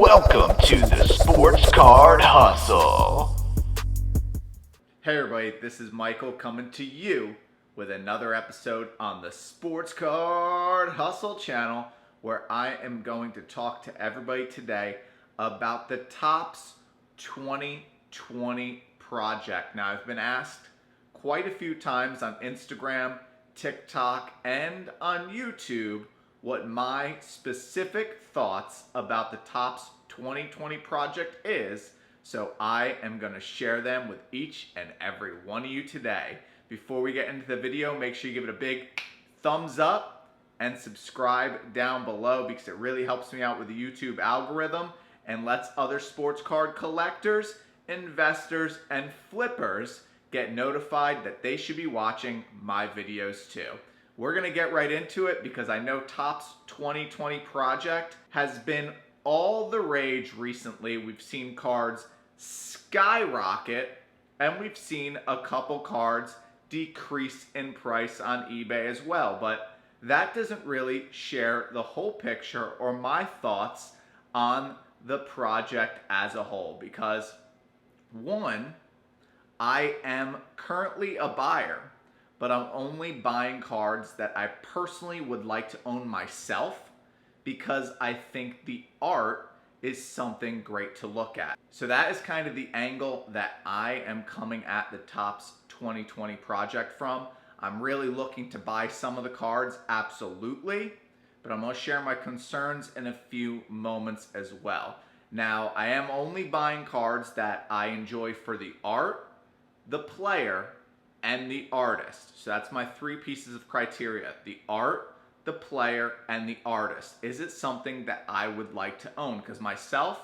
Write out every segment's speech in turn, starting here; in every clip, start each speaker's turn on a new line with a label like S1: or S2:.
S1: Welcome to the Sports Card Hustle.
S2: Hey everybody, this is Michael coming to you with another episode on the Sports Card Hustle channel, where I am going to talk to everybody today about the Topps 2020 project. Now, I've been asked quite a few times on Instagram, TikTok, and on YouTube what my specific thoughts about the Topps 2020 project is, so I am going to share them with each and every one of you today. Before we get into the video, make sure you give it a big thumbs up and subscribe down below, because it really helps me out with the YouTube algorithm and lets other sports card collectors, investors, and flippers get notified that they should be watching my videos too. We're going to get right into it because I know Topps 2020 project has been all the rage recently. We've seen cards skyrocket, and we've seen a couple cards decrease in price on eBay as well. But that doesn't really share the whole picture or my thoughts on the project as a whole, because one, I am currently a buyer, but I'm only buying cards that I personally would like to own myself, because I think the art is something great to look at. So that is kind of the angle that I am coming at the Topps 2020 project from. I'm really looking to buy some of the cards, absolutely, but I'm going to share my concerns in a few moments as well. Now, I am only buying cards that I enjoy for the art, the player, and the artist. So that's my three pieces of criteria: the art, the player, and the artist. Is it something that I would like to own? Because myself,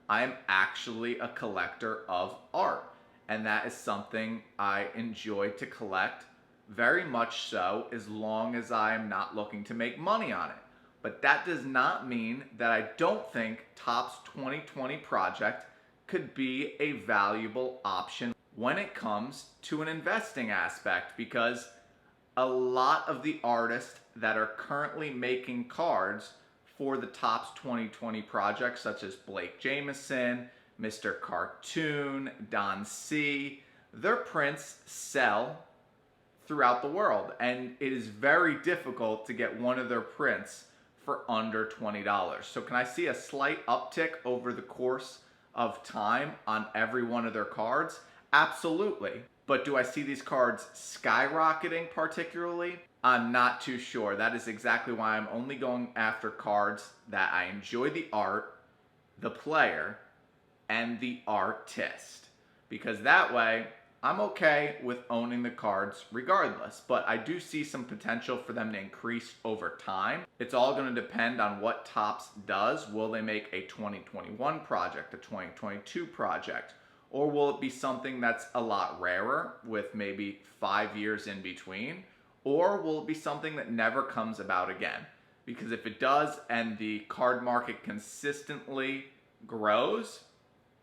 S2: I am actually a collector of art, and that is something I enjoy to collect, very much so, as long as I am not looking to make money on it. But that does not mean that I don't think Topps 2020 project could be a valuable option when it comes to an investing aspect, because a lot of the artists that are currently making cards for the Topps 2020 project, such as Blake Jameson, Mr. Cartoon, Don C, their prints sell throughout the world, and it is very difficult to get one of their prints for under $20. So can I see a slight uptick over the course of time on every one of their cards? Absolutely. But do I see these cards skyrocketing particularly? I'm not too sure. That is exactly why I'm only going after cards that I enjoy the art, the player, and the artist. Because that way, I'm okay with owning the cards regardless. But I do see some potential for them to increase over time. It's all going to depend on what Topps does. Will they make a 2021 project, a 2022 project? Or will it be something that's a lot rarer with maybe 5 years in between? Or will it be something that never comes about again? Because if it does and the card market consistently grows,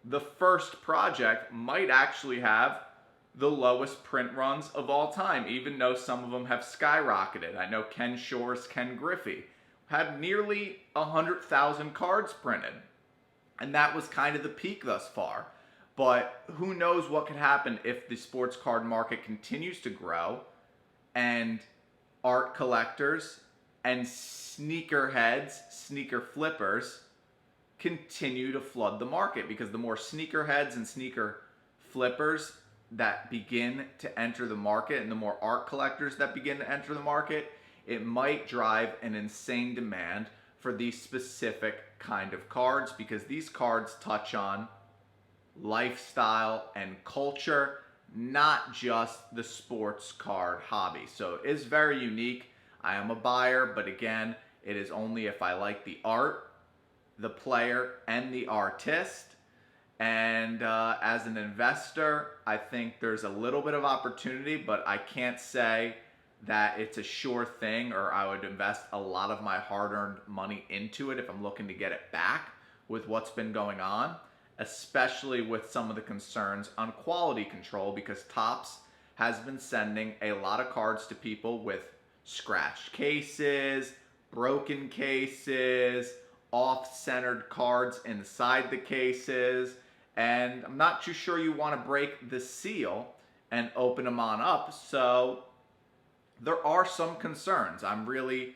S2: the first project might actually have the lowest print runs of all time, even though some of them have skyrocketed. I know Ken Shore's Ken Griffey had nearly 100,000 cards printed, and that was kind of the peak thus far. But who knows what could happen if the sports card market continues to grow and art collectors and sneakerheads, sneaker flippers, continue to flood the market. Because the more sneakerheads and sneaker flippers that begin to enter the market, and the more art collectors that begin to enter the market, it might drive an insane demand for these specific kind of cards, because these cards touch on lifestyle and culture, not just the sports card hobby. So it is very unique. I am a buyer, but again, it is only if I like the art, the player, and the artist. And as an investor, I think there's a little bit of opportunity, but I can't say that it's a sure thing, or I would invest a lot of my hard-earned money into it if I'm looking to get it back with what's been going on, especially with some of the concerns on quality control, because Topps has been sending a lot of cards to people with scratched cases, broken cases, off-centered cards inside the cases, and I'm not too sure you want to break the seal and open them on up, so there are some concerns. I'm really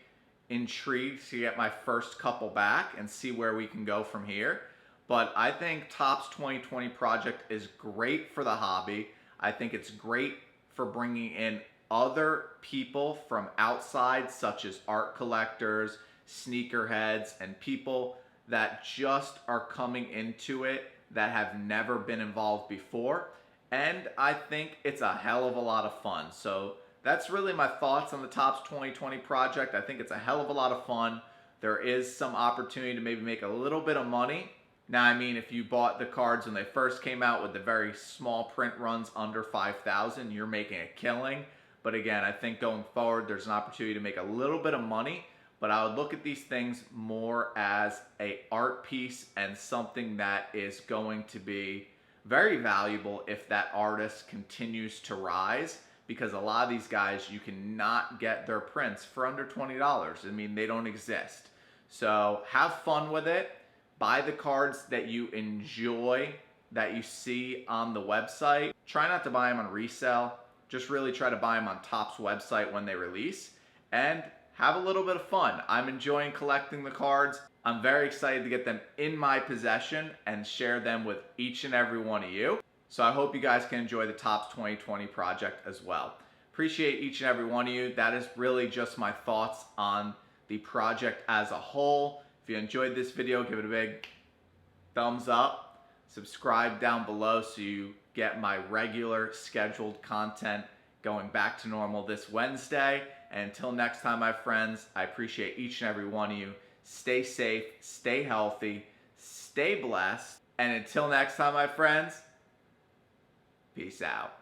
S2: intrigued to get my first couple back and see where we can go from here. But I think Topps 2020 project is great for the hobby. I think it's great for bringing in other people from outside, such as art collectors, sneakerheads, and people that just are coming into it that have never been involved before. And I think it's a hell of a lot of fun. So that's really my thoughts on the Topps 2020 project. I think it's a hell of a lot of fun. There is some opportunity to maybe make a little bit of money. Now, I mean, if you bought the cards when they first came out with the very small print runs under 5,000, you're making a killing. But again, I think going forward, there's an opportunity to make a little bit of money. But I would look at these things more as an art piece and something that is going to be very valuable if that artist continues to rise, because a lot of these guys, you cannot get their prints for under $20. I mean, they don't exist. So have fun with it. Buy the cards that you enjoy, that you see on the website. Try not to buy them on resale. Just really try to buy them on Topps website when they release. And have a little bit of fun. I'm enjoying collecting the cards. I'm very excited to get them in my possession and share them with each and every one of you. So I hope you guys can enjoy the Topps 2020 project as well. Appreciate each and every one of you. That is really just my thoughts on the project as a whole. If you enjoyed this video, give it a big thumbs up. Subscribe down below so you get my regular scheduled content going back to normal this Wednesday. And until next time, my friends, I appreciate each and every one of you. Stay safe, stay healthy, stay blessed. And until next time, my friends, peace out.